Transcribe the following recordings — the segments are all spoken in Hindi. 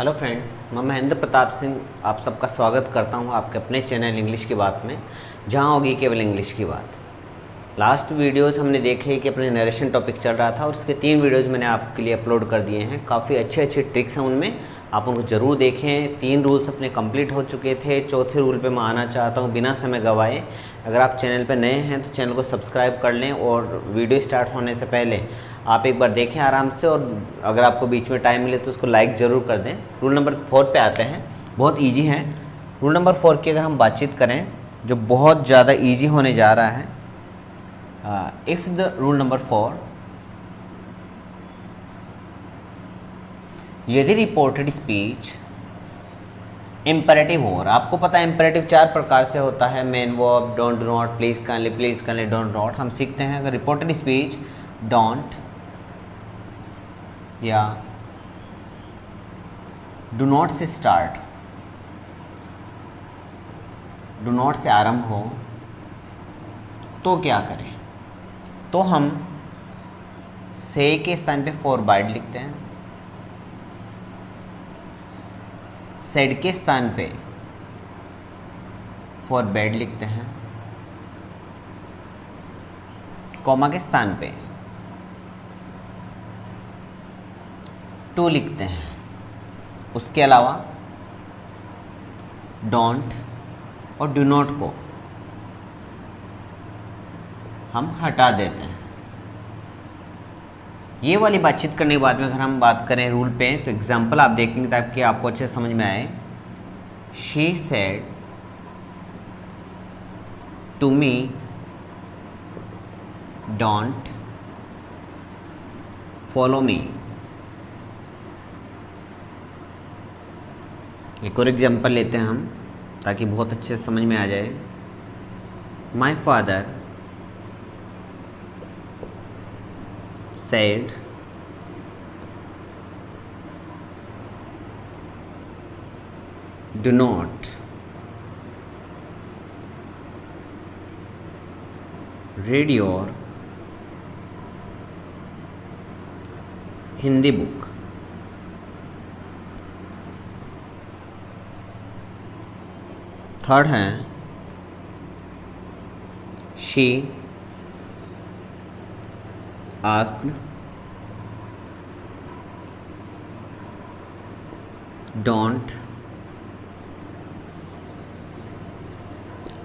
हेलो फ्रेंड्स, मैं महेंद्र प्रताप सिंह आप सबका स्वागत करता हूं आपके अपने चैनल इंग्लिश की बात में, जहां होगी केवल इंग्लिश की बात। लास्ट वीडियोस हमने देखे कि अपने नरेशन टॉपिक चल रहा था और उसके 3 वीडियोस मैंने आपके लिए अपलोड कर दिए हैं। काफ़ी अच्छे अच्छे ट्रिक्स हैं उनमें, आप उनको ज़रूर देखें। 3 रूल्स अपने कंप्लीट हो चुके थे। चौथे रूल पे मैं आना चाहता हूँ बिना समय गंवाए। अगर आप चैनल पे नए हैं तो चैनल को सब्सक्राइब कर लें और वीडियो स्टार्ट होने से पहले आप एक बार देखें आराम से, और अगर आपको बीच में टाइम मिले तो उसको लाइक ज़रूर कर दें। रूल नंबर 4 पे आते हैं, बहुत ईजी है। रूल नंबर 4 की अगर हम बातचीत करें जो बहुत ज़्यादा ईजी होने जा रहा है। इफ़ द रूल नंबर 4, यदि रिपोर्टेड स्पीच इम्परेटिव हो, और आपको पता है इम्परेटिव 4 प्रकार से होता है, main verb, don't, do not, please kindly, don't not. हम सीखते हैं अगर रिपोर्टेड स्पीच डोंट या डू नॉट से स्टार्ट, डू नॉट से आरंभ हो तो क्या करें? तो हम से के स्थान पे फॉरवर्ड लिखते हैं, सेड के स्थान पे फॉरवर्ड लिखते हैं, कॉमा के स्थान पे टू लिखते हैं। उसके अलावा डोंट और डू नॉट को हम हटा देते हैं। ये वाली बातचीत करने के बाद में अगर हम बात करें रूल पे, तो एग्जाम्पल आप देखेंगे ताकि आपको अच्छे से समझ में आए। She said to me don't follow me. एक और एग्जाम्पल लेते हैं हम ताकि बहुत अच्छे से समझ में आ जाए। My father said do not read your Hindi book। Third है she asked don't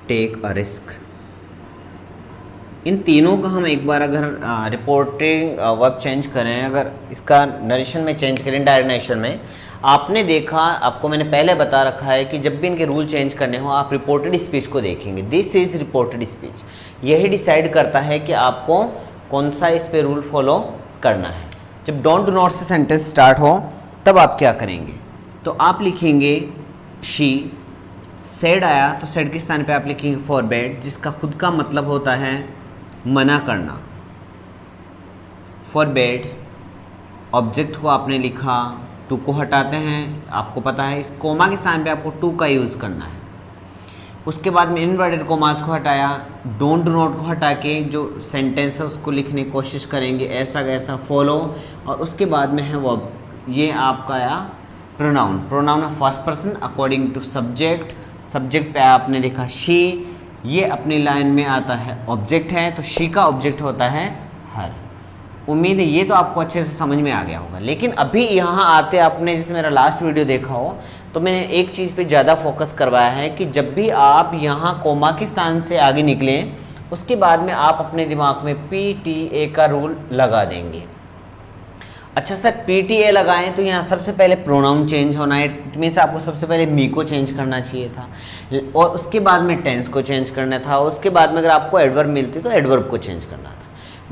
take a risk। इन तीनों का हम एक बार अगर रिपोर्टिंग वर्ब चेंज करें, अगर इसका नरेशन में चेंज करें, डायरेक्ट नरेशन में, आपने देखा, आपको मैंने पहले बता रखा है कि जब भी इनके रूल चेंज करने हो आप रिपोर्टेड स्पीच को देखेंगे। This is reported speech. यही डिसाइड करता है कि आपको कौन सा इस पे रूल फॉलो करना है। जब डोंट डू नॉट से सेंटेंस स्टार्ट हो तब आप क्या करेंगे? तो आप लिखेंगे शी, सेड आया तो सेड के स्थान पे आप लिखेंगे फॉरबेड, जिसका खुद का मतलब होता है मना करना। फॉरबेड, ऑब्जेक्ट को आपने लिखा, टू को हटाते हैं, आपको पता है इस कोमा के स्थान पे आपको टू का यूज़ करना है। उसके बाद में इनवर्टेड कोमास को हटाया, डोंट डू नॉट को हटा के जो सेंटेंस है उसको लिखने की कोशिश करेंगे, ऐसा कैसा फॉलो, और उसके बाद में है वर्ब। ये आपका आया प्रोनाउन। प्रोनाउन है first person according to subject. Subject पे आपने लिखा शी, ये अपनी लाइन में आता है ऑब्जेक्ट है, तो शी का ऑब्जेक्ट होता है हर। उम्मीद है ये तो आपको अच्छे से समझ में आ गया होगा। लेकिन अभी यहाँ आते आपने जैसे मेरा लास्ट वीडियो देखा हो तो मैंने एक चीज़ पे ज़्यादा फोकस करवाया है कि जब भी आप यहाँ कोमा के स्थान से आगे निकलें उसके बाद में आप अपने दिमाग में PTA का रूल लगा देंगे। अच्छा सर, PTA लगाएं तो यहाँ सबसे पहले प्रोनाउन चेंज होना है, इनमें से आपको सबसे पहले मी को चेंज करना चाहिए था, और उसके बाद में टेंस को चेंज करना था, उसके बाद में अगर आपको एडवर्ब मिलती तो एडवर्ब को चेंज करना था।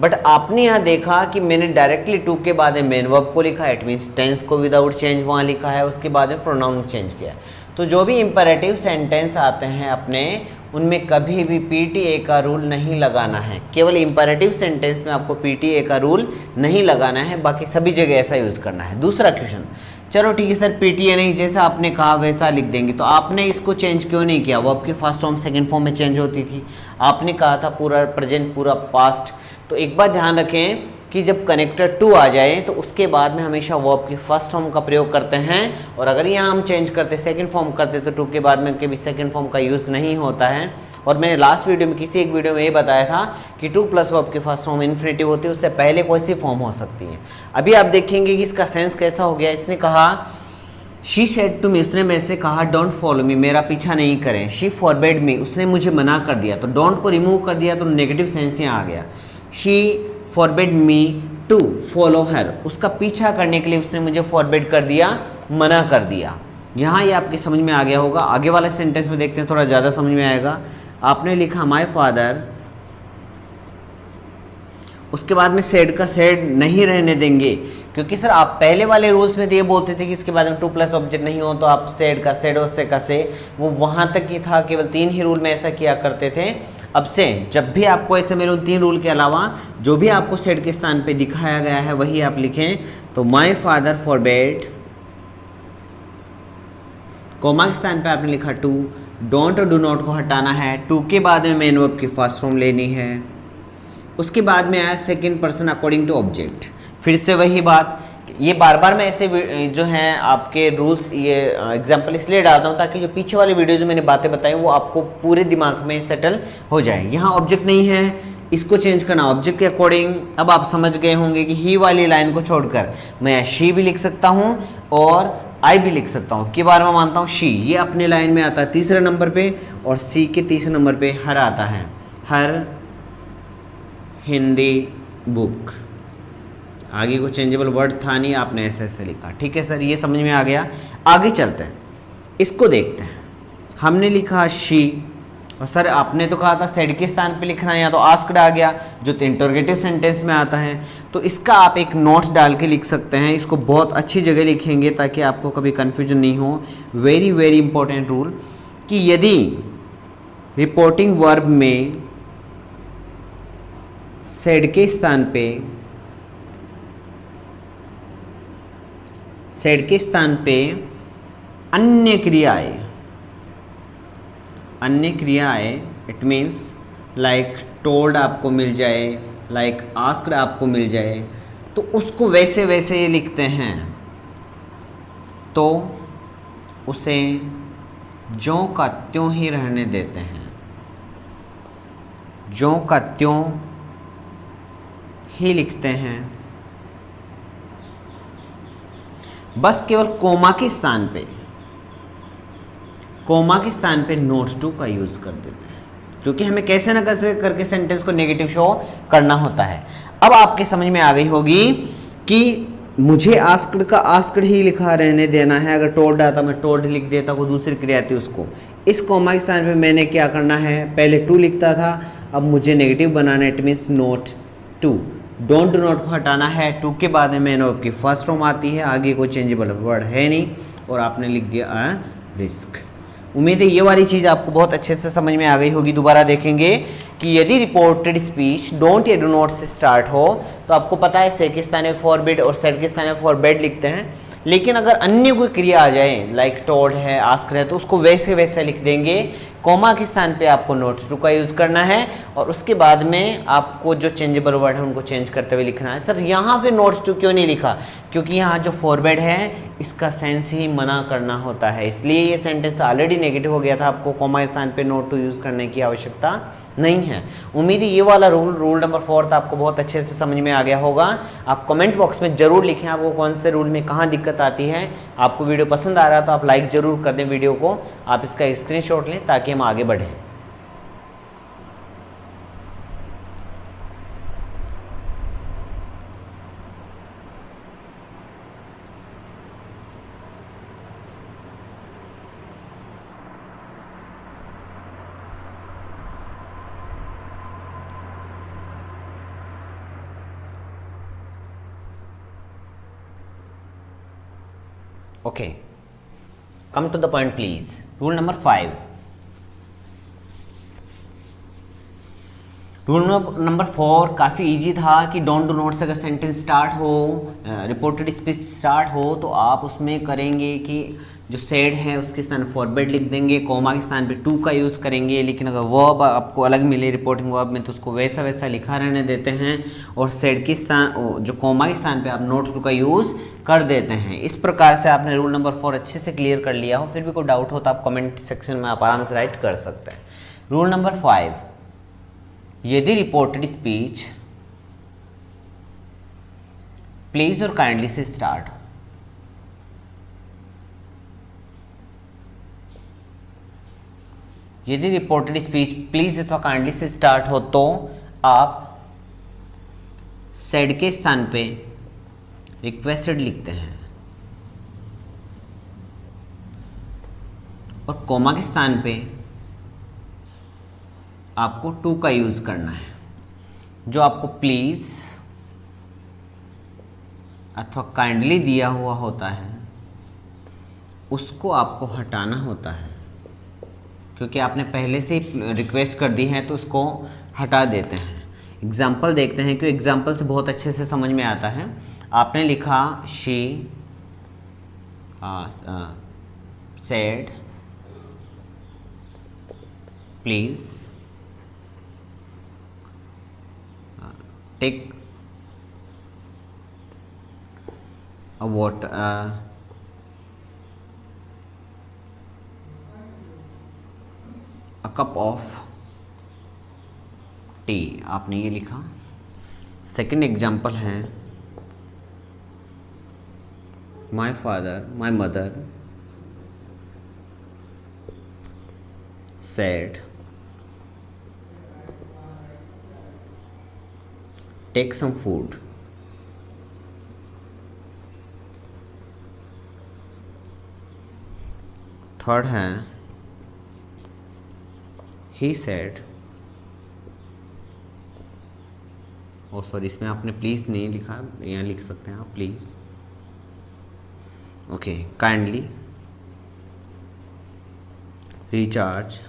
बट आपने यहाँ देखा कि मैंने डायरेक्टली टू के बाद में मेन वर्ब को लिखा, इट मीन्स टेंस को विदाउट चेंज वहाँ लिखा है, उसके बाद में प्रोनाउन चेंज किया। तो जो भी इंपरेटिव सेंटेंस आते हैं अपने, उनमें कभी भी PTA का रूल नहीं लगाना है। केवल इंपरेटिव सेंटेंस में आपको PTA का रूल नहीं लगाना है, बाकी सभी जगह ऐसा यूज़ करना है। दूसरा क्वेश्चन, चलो ठीक है सर PTA नहीं, जैसा आपने कहा वैसा लिख देंगे, तो आपने इसको चेंज क्यों नहीं किया? वो आपके फर्स्ट फॉर्म सेकंड फॉर्म में चेंज होती थी। आपने कहा था पूरा प्रेजेंट, पूरा पास्ट। तो एक बात ध्यान रखें कि जब कनेक्टर टू आ जाए तो उसके बाद में हमेशा वर्ब की फर्स्ट फॉर्म का प्रयोग करते हैं, और अगर यहाँ हम चेंज करते सेकंड फॉर्म करते तो टू के बाद में कभी सेकंड फॉर्म का यूज़ नहीं होता है। और मैंने लास्ट वीडियो में किसी एक वीडियो में ये बताया था कि टू प्लस वर्ब की फर्स्ट फॉर्म इन्फिनेटिव होती है, उससे पहले कोई सी फॉर्म हो सकती है। अभी आप देखेंगे कि इसका सेंस कैसा हो गया। इसने कहा शी सेड टू मी, उसने मेरे से कहा डोंट फॉलो मी, मेरा पीछा नहीं करें। शी फॉरबेड मी, उसने मुझे मना कर दिया, तो डोंट को रिमूव कर दिया तो नेगेटिव सेंस यहाँ आ गया। She forbade me to follow her, उसका पीछा करने के लिए उसने मुझे फॉरबेड कर दिया, मना कर दिया। यहाँ ये आपके समझ में आ गया होगा। आगे वाला सेंटेंस में देखते हैं, थोड़ा ज़्यादा समझ में आएगा। आपने लिखा माई फादर, उसके बाद में सेड का सेड नहीं रहने देंगे, क्योंकि सर आप पहले वाले रूल्स में तो ये बोलते थे कि इसके बाद में टू प्लस ऑब्जेक्ट नहीं हो तो आप सेड का सेड और से का से, वो वहाँ तक ही था, केवल 3 ही रूल में ऐसा किया करते थे। अब से जब भी आपको ऐसे मिले 3 रूल के अलावा जो भी आपको सेड के स्थान पे दिखाया गया है वही आप लिखें। तो माई फादर फॉरबेड, कोमा के स्थान पे आपने लिखा टू, डोंट और डू नॉट को हटाना है, टू के बाद में मेन वर्ब की फर्स्ट फॉर्म लेनी है, उसके बाद में आया second person according to object. फिर से वही बात, ये बार बार मैं ऐसे जो हैं आपके रूल्स ये एग्जांपल इसलिए डालता हूँ ताकि जो पीछे वाले वीडियो जो मैंने बातें बताई वो आपको पूरे दिमाग में सेटल हो जाए। यहाँ ऑब्जेक्ट नहीं है, इसको चेंज करना ऑब्जेक्ट के अकॉर्डिंग। अब आप समझ गए होंगे कि ही वाली लाइन को छोड़कर मैं शी भी लिख सकता हूँ और आई भी लिख सकता हूँ। के बार में मानता हूँ शी, ये अपने लाइन में आता है 3रे नंबर पे, और सी के 3रे नंबर पे हर आता है, हर हिंदी बुक। आगे को चेंजेबल वर्ड था नहीं, आपने ऐसे ऐसे लिखा। ठीक है सर, ये समझ में आ गया। आगे चलते हैं, इसको देखते हैं। हमने लिखा शी, और सर आपने तो कहा था सेड के स्थान पे लिखना है, या तो आस्क्ड आ गया जो तो इंटरोगेटिव सेंटेंस में आता है। तो इसका आप एक नोट्स डाल के लिख सकते हैं, इसको बहुत अच्छी जगह लिखेंगे ताकि आपको कभी कन्फ्यूजन नहीं हो। वेरी वेरी इंपॉर्टेंट रूल कि यदि रिपोर्टिंग वर्ब में सेड के स्थान पे अन्य क्रियाएं इट मीन्स लाइक टोल्ड आपको मिल जाए, लाइक आस्क्ड आपको मिल जाए, तो उसको वैसे वैसे ये लिखते हैं, तो उसे ज्यों का त्यों ही रहने देते हैं, ज्यों का त्यों ही लिखते हैं। बस केवल कोमा के स्थान पे नोट टू का यूज कर देते हैं, क्योंकि हमें कैसे ना कैसे करके सेंटेंस को नेगेटिव शो करना होता है। अब आपके समझ में आ गई होगी कि मुझे आस्क्ड का आस्क्ड ही लिखा रहने देना है। अगर टोल्ड आता मैं टोल्ड लिख देता, कोई दूसरी क्रिया आती उसको। इस कोमा के स्थान पे मैंने क्या करना है, पहले टू लिखता था, अब मुझे नेगेटिव बनाना है, it means not to. Don't do not को हटाना है, टू के बाद में मेन वर्ब की फर्स्ट फॉर्म आती है, आगे कोई चेंजेबल वर्ड है नहीं, और आपने लिख दिया रिस्क। उम्मीद है ये वाली चीज़ आपको बहुत अच्छे से समझ में आ गई होगी। दोबारा देखेंगे कि यदि रिपोर्टेड स्पीच डोंट या डू नॉट से स्टार्ट हो तो आपको पता है से के स्थान में फॉरबिड और सेड के स्थान में फॉरबेड लिखते हैं, लेकिन अगर अन्य कोई क्रिया आ जाए लाइक टोल्ड है, आस्क्ड है, तो उसको वैसे वैसे लिख देंगे। कोमा के स्थान पे आपको नोट टू का यूज़ करना है, और उसके बाद में आपको जो चेंजेबल वर्ड है उनको चेंज करते हुए लिखना है। सर यहाँ पे नोट टू क्यों नहीं लिखा, क्योंकि यहाँ जो फॉरबेड है इसका सेंस ही मना करना होता है, इसलिए ये सेंटेंस ऑलरेडी नेगेटिव हो गया था। आपको कोमा स्थान पे नोट टू यूज़ करने की आवश्यकता नहीं है। उम्मीद है ये वाला रूल नंबर 4 आपको बहुत अच्छे से समझ में आ गया होगा। आप कमेंट बॉक्स में जरूर लिखें आपको कौन से रूल में कहाँ दिक्कत आती है। आपको वीडियो पसंद आ रहा है तो आप लाइक जरूर कर दें वीडियो को, आप इसका स्क्रीनशॉट लें ताकि हम आगे बढ़ें। Okay, come to the point please. Rule number 5. Rule number 4 काफ़ी इजी था कि डोंट डू नोट से अगर सेंटेंस स्टार्ट हो, रिपोर्टेड स्पीच स्टार्ट हो, तो आप उसमें करेंगे कि जो सेड है उसके स्थान फॉरवर्ड लिख देंगे, कोमा के स्थान पे टू का यूज़ करेंगे। लेकिन अगर वर्ब आपको अलग मिले रिपोर्टिंग वर्ब में तो उसको वैसा वैसा लिखा रहने देते हैं और सेड के स्थान जो कोमा के स्थान पे आप नोट टू का यूज़ कर देते हैं। इस प्रकार से आपने रूल नंबर 4 अच्छे से क्लियर कर लिया हो। फिर भी कोई डाउट हो तो आप कमेंट सेक्शन में आप आराम से राइट कर सकते हैं। रूल नंबर 5, यदि रिपोर्टेड स्पीच प्लीज और काइंडली से स्टार्ट, यदि रिपोर्टेड स्पीच प्लीज अथवा काइंडली से स्टार्ट हो तो आप सेड के स्थान पे रिक्वेस्टेड लिखते हैं और कोमा के स्थान पे आपको टू का यूज करना है। जो आपको प्लीज अथवा काइंडली दिया हुआ होता है उसको आपको हटाना होता है, क्योंकि आपने पहले से ही रिक्वेस्ट कर दी है तो उसको हटा देते हैं। एग्जाम्पल देखते हैं कि एग्जाम्पल से बहुत अच्छे से समझ में आता है। आपने लिखा she said please take a water a cup of tea, आपने ये लिखा। सेकंड एग्जाम्पल है my father my mother said take some food. Third है he said, ओ सॉरी इसमें आपने प्लीज़ नहीं लिखा, यहाँ लिख सकते हैं आप please. Okay, kindly recharge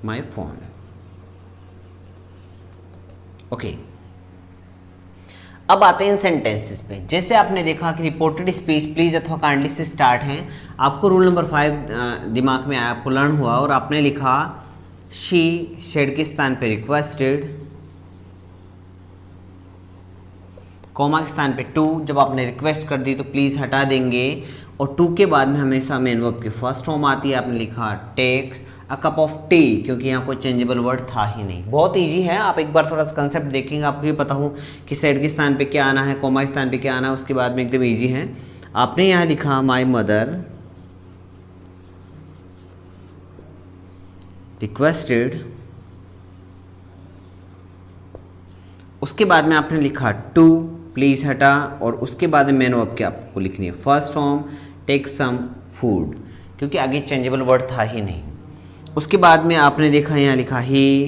my phone. Okay, अब आते हैं इन सेंटेंसेस पे। जैसे आपने देखा कि रिपोर्टेड स्पीच प्लीज अथवा काइंडली से स्टार्ट है, आपको रूल नंबर 5 दिमाग में आया, आपको लर्न हुआ और आपने लिखा शी शेड के स्थान पे रिक्वेस्टेड, कोमा के स्थान पे टू। जब आपने रिक्वेस्ट कर दी तो प्लीज हटा देंगे और टू के बाद में हमेशा मेन वर्ब की फर्स्ट फॉर्म आती है। आपने लिखा take a cup of tea, क्योंकि यहाँ कोई चेंजेबल वर्ड था ही नहीं। बहुत इजी है, आप एक बार थोड़ा सा कंसेप्ट देखेंगे आपको ये पता हो कि सेड के स्थान पे क्या आना है, कोमा के स्थान पे क्या आना है, उसके बाद में एकदम इजी है। आपने यहाँ लिखा माय मदर रिक्वेस्टेड, उसके बाद में आपने लिखा टू, प्लीज हटा और उसके बाद में मेन वर्ब की आपको लिखनी है first form take some food, क्योंकि आगे चेंजेबल वर्ड था ही नहीं। उसके बाद में आपने देखा यहाँ लिखा ही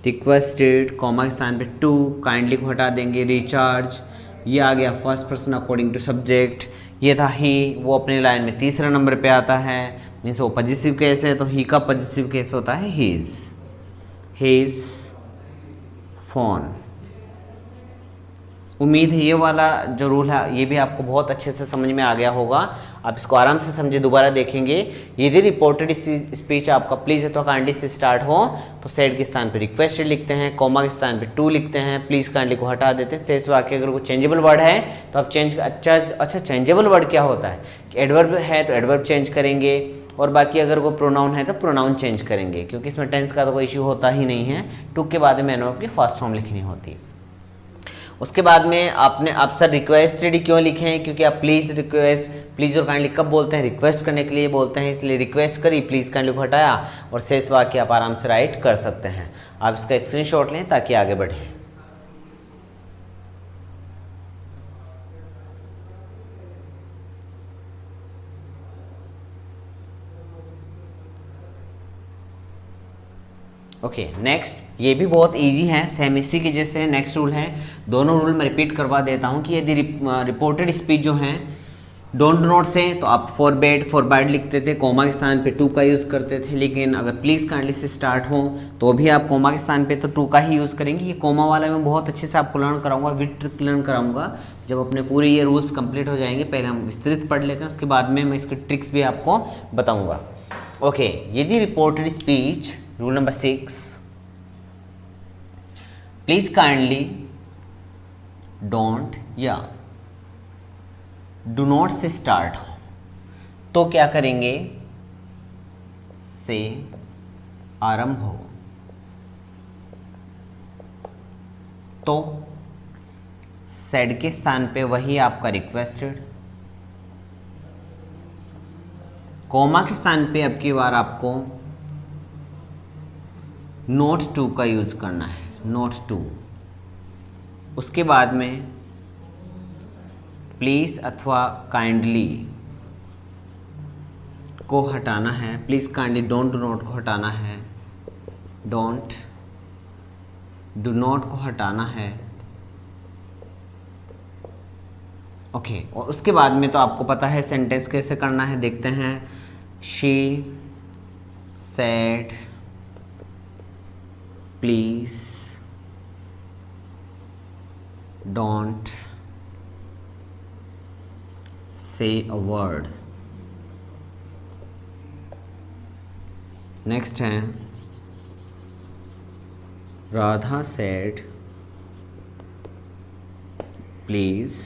रिक्वेस्टेड, कॉमा के स्थान पे टू, काइंडली को हटा देंगे, रिचार्ज, ये आ गया first person according to subject, ये था ही, वो अपने लाइन में तीसरा नंबर पे आता है, मीन्स वो पॉजिटिव केस है तो ही का पॉजिटिव केस होता है हीज फोन। उम्मीद है ये वाला जो रूल है ये भी आपको बहुत अच्छे से समझ में आ गया होगा। आप इसको आराम से समझे, दोबारा देखेंगे। यदि रिपोर्टेड स्पीच आपका प्लीज अथवा काइंडली से स्टार्ट हो तो सेड के स्थान पे रिक्वेस्टेड लिखते हैं, कॉमा के स्थान पे टू लिखते हैं, प्लीज काइंडली को हटा देते हैं। शेष वाक्य अगर कोई चेंजेबल वर्ड है तो आप चेंज अच्छा चेंजेबल वर्ड क्या होता है कि एडवर्ब है तो एडवर्ब चेंज करेंगे और बाकी अगर वो प्रोनाउन है तो प्रोनाउन चेंज करेंगे, क्योंकि इसमें टेंस का तो कोई इश्यू होता ही नहीं है। टू के बाद में एडवर्ब की फर्स्ट फॉर्म लिखनी होती है। उसके बाद में आपने आप सर रिक्वेस्टेड क्यों लिखे हैं, क्योंकि आप प्लीज रिक्वेस्ट प्लीज और काइंडली कब बोलते हैं, रिक्वेस्ट करने के लिए बोलते हैं, इसलिए रिक्वेस्ट करी, प्लीज काइंडली को हटाया और शेष वाक्य आप आराम से राइट कर सकते हैं। आप इसका स्क्रीनशॉट लें ताकि आगे बढ़ें। ओके, नेक्स्ट ये भी बहुत इजी है, सेम इसी के जैसे नेक्स्ट रूल है। दोनों रूल मैं रिपीट करवा देता हूँ कि यदि रिपोर्टेड स्पीच जो है डोंट डू नॉट से तो आप फॉरबैड लिखते थे, कोमा के स्थान पे टू का यूज़ करते थे, लेकिन अगर प्लीज़ काइंडली से स्टार्ट हो तो भी आप कोमा के स्थान पे तो टू का ही यूज़ करेंगे। ये कोमा वाला मैं बहुत अच्छे से आपको लर्न कराऊंगा, विद ट्रिक लर्न कराऊंगा जब अपने पूरे ये रूल्स कंप्लीट हो जाएंगे। पहले हम विस्तृत पढ़ लेते हैं, उसके बाद में मैं इसके ट्रिक्स भी आपको बताऊँगा। ओके, यदि reported speech rule number 6, please kindly don't या डू नॉट से स्टार्ट हो तो क्या करेंगे, से आरंभ हो तो सेड के स्थान पे वही आपका रिक्वेस्टेड, कोमा के स्थान पे अब की बार आपको नोट टू का यूज करना है, नोट टू। उसके बाद में प्लीज़ अथवा काइंडली को हटाना है, please kindly don't do not को हटाना है, डोंट डू नॉट को हटाना है। ओके, और उसके बाद में तो आपको पता है सेंटेंस कैसे करना है, देखते हैं। She said please don't say a word। Next है Radha said please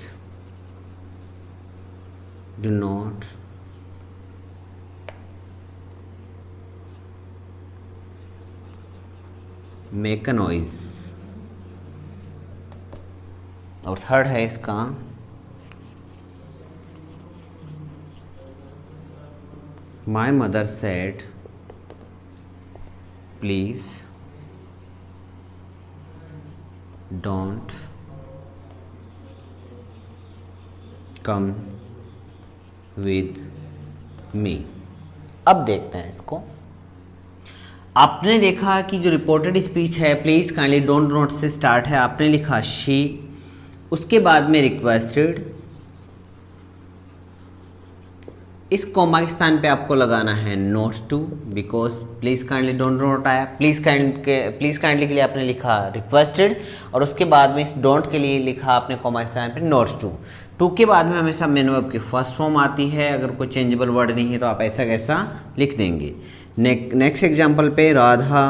do not make a noise। और थर्ड है इसका My mother said please don't come with me। अब देखते हैं इसको। आपने देखा कि जो रिपोर्टेड स्पीच है प्लीज़ काइंडली डोंट नोट से स्टार्ट है, आपने लिखा शी, उसके बाद में रिक्वेस्टेड, इस कोमा के स्थान पे आपको लगाना है not to, because please kindly don't not आया। प्लीज़ काइंडली के लिए आपने लिखा रिक्वेस्टेड, और उसके बाद में इस डोंट के लिए लिखा आपने कोमा के स्थान पे नोट टू। टू के बाद में हमेशा मेन वर्ब की फर्स्ट फॉर्म आती है, अगर कोई चेंजेबल वर्ड नहीं है तो आप ऐसा कैसा लिख देंगे। नेक्स्ट एग्जाम्पल पे राधा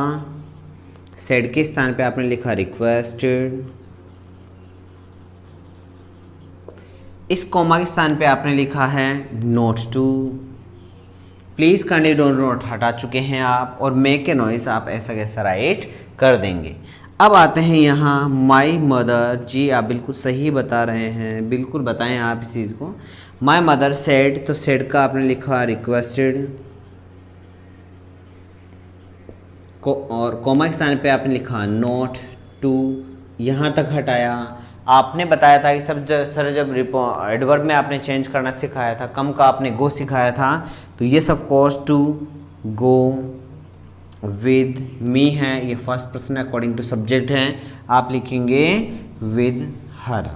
सेड के स्थान पे आपने लिखा रिक्वेस्टेड, इस कोमा के स्थान पे आपने लिखा है not to. Please kindly don't not हटा चुके हैं आप, और मेक ए नॉइस आप ऐसा कैसा राइट कर देंगे। अब आते हैं यहाँ माई मदर, जी आप बिल्कुल सही बता रहे हैं, बिल्कुल बताएं आप इस चीज़ को। माई मदर सेड, तो सेड का आपने लिखा रिक्वेस्टेड को, और कोमा के स्थान पे आपने लिखा नोट टू, यहाँ तक हटाया। आपने बताया था कि सर जब एडवर्ब में आपने चेंज करना सिखाया था, कम का आपने गो सिखाया था, तो ये सब course to go with me है, ये first person according to subject है, आप लिखेंगे विद हर।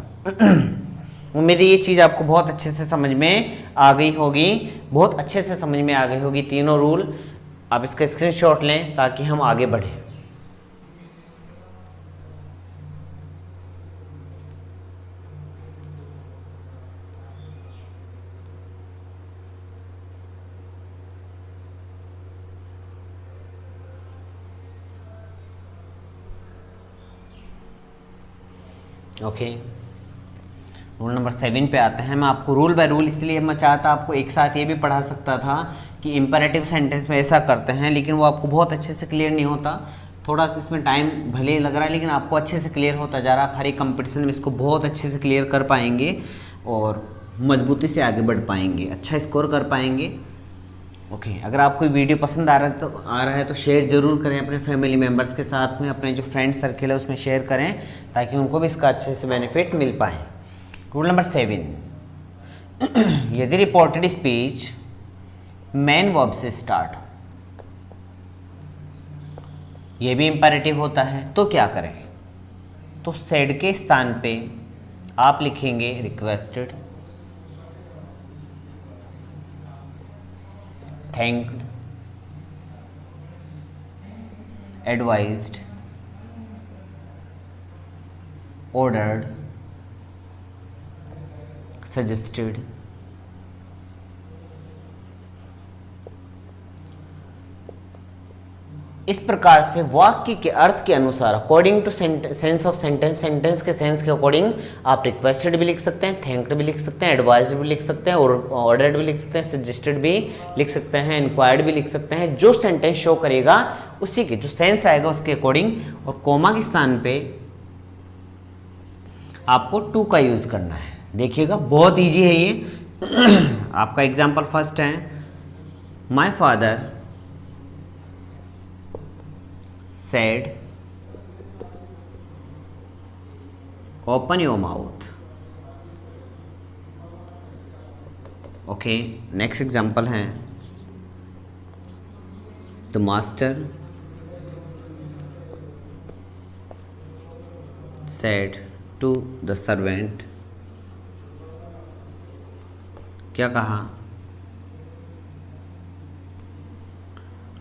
उम्मीद है ये चीज़ आपको बहुत अच्छे से समझ में आ गई होगी, बहुत अच्छे से समझ में आ गई होगी तीनों रूल। आप इसका स्क्रीनशॉट लें ताकि हम आगे बढ़ें। ओके, रूल नंबर 7 पे आते हैं। मैं आपको रूल बाय रूल इसलिए मैं चाहता आपको एक साथ ये भी पढ़ा सकता था कि इम्परेटिव सेंटेंस में ऐसा करते हैं, लेकिन वो आपको बहुत अच्छे से क्लियर नहीं होता। थोड़ा सा इसमें टाइम भले लग रहा है, लेकिन आपको अच्छे से क्लियर होता जा रहा है। आप हर एक कंपटीशन में इसको बहुत अच्छे से क्लियर कर पाएंगे और मजबूती से आगे बढ़ पाएंगे, अच्छा स्कोर कर पाएंगे। ओके, अगर आपको वीडियो पसंद आ रहा है तो शेयर ज़रूर करें अपने फैमिली मेम्बर्स के साथ में, अपने जो फ्रेंड सर्किल है उसमें शेयर करें ताकि उनको भी इसका अच्छे से बेनिफिट मिल पाए। रूल नंबर 7, यदि रिपोर्टेड स्पीच मेन वर्ब से स्टार्ट, ये भी इंपैरेटिव होता है, तो क्या करें? तो सेड के स्थान पे आप लिखेंगे requested, thanked, advised, ordered, suggested, इस प्रकार से वाक्य के अर्थ के अनुसार according to sense of sentence, sentence के सेंस के अकॉर्डिंग आप रिक्वेस्टेड भी लिख सकते हैं, थैंक्ड भी लिख सकते हैं, एडवाइज्ड भी लिख सकते हैं, और ऑर्डर्ड भी लिख सकते हैं, सजेस्टेड भी लिख सकते हैं, इंक्वायर्ड भी लिख सकते हैं। जो सेंटेंस शो करेगा उसी के जो सेंस आएगा उसके अकॉर्डिंग, और कोमा के स्थान पे आपको टू का यूज करना है। देखिएगा बहुत इजी है ये। आपका एग्जाम्पल फर्स्ट है, my father said open your mouth। Okay, next example है, the master said to the servant। क्या कहा?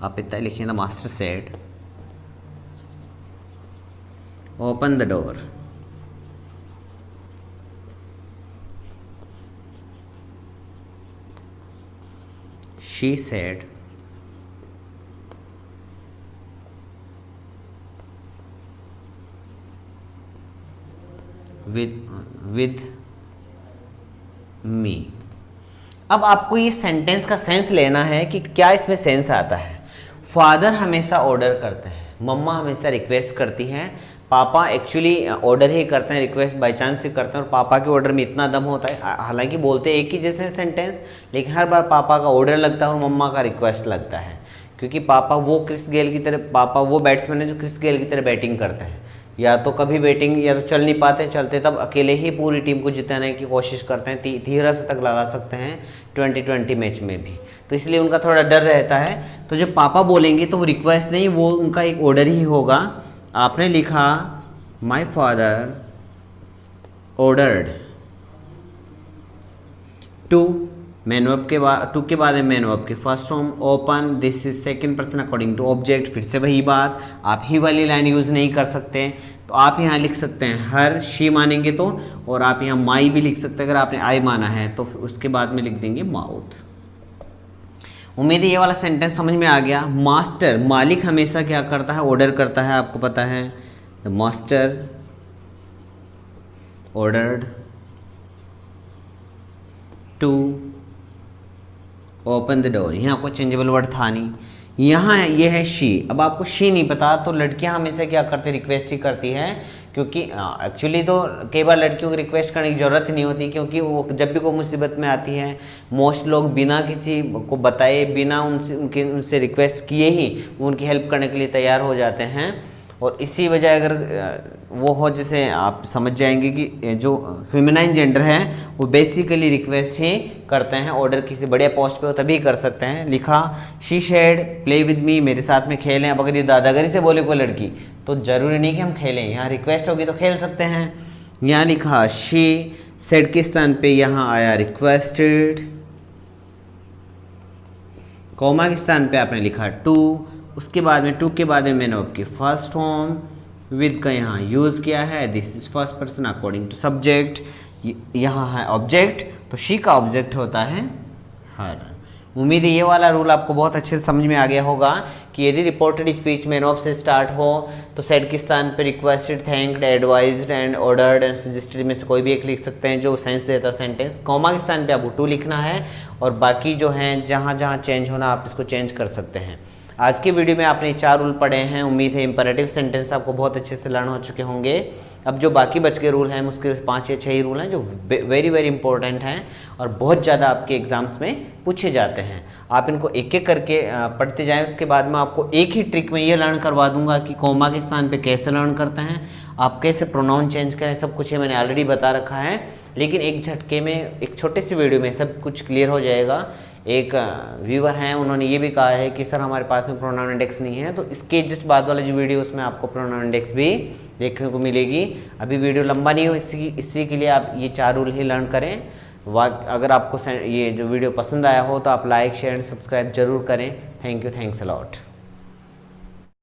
आप इतना लिखिए, the master said open the door। she said with me। अब आपको ये सेंटेंस का सेंस लेना है कि क्या इसमें सेंस आता है। फादर हमेशा ऑर्डर करते हैं, मम्मा हमेशा रिक्वेस्ट करती हैं, पापा एक्चुअली ऑर्डर ही करते हैं, रिक्वेस्ट बाई चांस ही करते हैं, और पापा के ऑर्डर में इतना दम होता है, हालांकि बोलते एक ही जैसे सेंटेंस, लेकिन हर बार पापा का ऑर्डर लगता है और मम्मा का रिक्वेस्ट लगता है, क्योंकि पापा वो क्रिस गेल की तरह, पापा वो बैट्समैन है जो क्रिस गेल की तरह बैटिंग करते हैं, या तो कभी बैटिंग या तो चल नहीं पाते, चलते तब अकेले ही पूरी टीम को जिताने की कोशिश करते हैं, 13 से तक लगा सकते हैं 2020 मैच में भी, तो इसलिए उनका थोड़ा डर रहता है। तो जब पापा बोलेंगे तो वो रिक्वेस्ट नहीं, वो उनका एक ऑर्डर ही होगा। आपने लिखा my father ordered to, main verb के बाद, टू के बाद है मैन वर्ब के first form open, this is second person according to object. फिर से वही बात, आप ही वाली लाइन यूज़ नहीं कर सकते, तो आप यहाँ लिख सकते हैं हर, शी मानेंगे तो, और आप यहाँ माई भी लिख सकते हैं अगर आपने आई माना है तो, उसके बाद में लिख देंगे माउथ। उम्मीद है ये वाला सेंटेंस समझ में आ गया। मास्टर, मालिक हमेशा क्या करता है? ऑर्डर करता है, आपको पता है, the master ordered to open the door. यहाँ कोई चेंजेबल वर्ड था नहीं, यहाँ ये है शी। अब आपको शी नहीं पता तो लड़कियां हमेशा क्या करती है? रिक्वेस्ट ही करती है, क्योंकि एक्चुअली तो कई बार लड़कियों को रिक्वेस्ट करने की ज़रूरत ही नहीं होती, क्योंकि वो जब भी कोई मुसीबत में आती है, मोस्ट लोग बिना किसी को बताए, बिना उनसे रिक्वेस्ट किए ही वो उनकी हेल्प करने के लिए तैयार हो जाते हैं। और इसी वजह अगर वो हो, जैसे आप समझ जाएंगे कि जो फेमिनाइन जेंडर है वो बेसिकली रिक्वेस्ट ही करते हैं, ऑर्डर किसी बड़े पोस्ट पे हो तभी कर सकते हैं। लिखा she said play with me, मेरे साथ में खेलें। अब अगर ये दादागिरी से बोले कोई लड़की तो ज़रूरी नहीं कि हम खेलें, यहाँ रिक्वेस्ट होगी तो खेल सकते हैं। यहाँ लिखा शी सेड के स्थान पे यहाँ आया रिक्वेस्टेड, कॉमा के स्थान पे आपने लिखा टू, उसके बाद में टू के बाद में मैंने आपकी फर्स्ट फॉर्म विद का यहाँ यूज़ किया है, this is first person according to subject, यहाँ है ऑब्जेक्ट, तो शी का ऑब्जेक्ट होता है हर। उम्मीद है ये वाला रूल आपको बहुत अच्छे से समझ में आ गया होगा कि यदि रिपोर्टेड स्पीच मैन ऑफ से स्टार्ट हो तो सेड के स्थान पर requested, thanked, advised and ordered and suggested में से कोई भी एक लिख सकते हैं जो सेंस देता सेंटेंस। कॉमा के स्थान पे आपको टू लिखना है, और बाकी जो हैं जहाँ जहाँ चेंज होना आप इसको चेंज कर सकते हैं। आज की वीडियो में आपने 4 रूल पढ़े हैं। उम्मीद है इंपरेटिव सेंटेंस आपको बहुत अच्छे से लर्न हो चुके होंगे। अब जो बाकी बच के रूल हैं मुश्किल से 5 या 6 ही रूल हैं जो वेरी वेरी इंपॉर्टेंट हैं और बहुत ज़्यादा आपके एग्जाम्स में पूछे जाते हैं। आप इनको एक एक करके पढ़ते जाएं। उसके बाद मैं आपको एक ही ट्रिक में ये लर्न करवा दूंगा कि कॉमा के स्थान पे कैसे लर्न करते हैं, आप कैसे प्रोनाउन चेंज करें, सब कुछ ये मैंने ऑलरेडी बता रखा है। लेकिन एक झटके में एक छोटे से वीडियो में सब कुछ क्लियर हो जाएगा। एक व्यूअर हैं, उन्होंने ये भी कहा है कि सर हमारे पास में प्रोनाउन इंडेक्स नहीं है, तो इसके जस्ट बाद वाला जो वीडियो उसमें आपको प्रोनाउन इंडेक्स भी देखने को मिलेगी। अभी वीडियो लंबा नहीं हो, इसी के लिए आप ये 4 रूल ही लर्न करें अगर आपको ये जो वीडियो पसंद आया हो तो आप लाइक शेयर एंड सब्सक्राइब जरूर करें। Thank you, thanks a lot.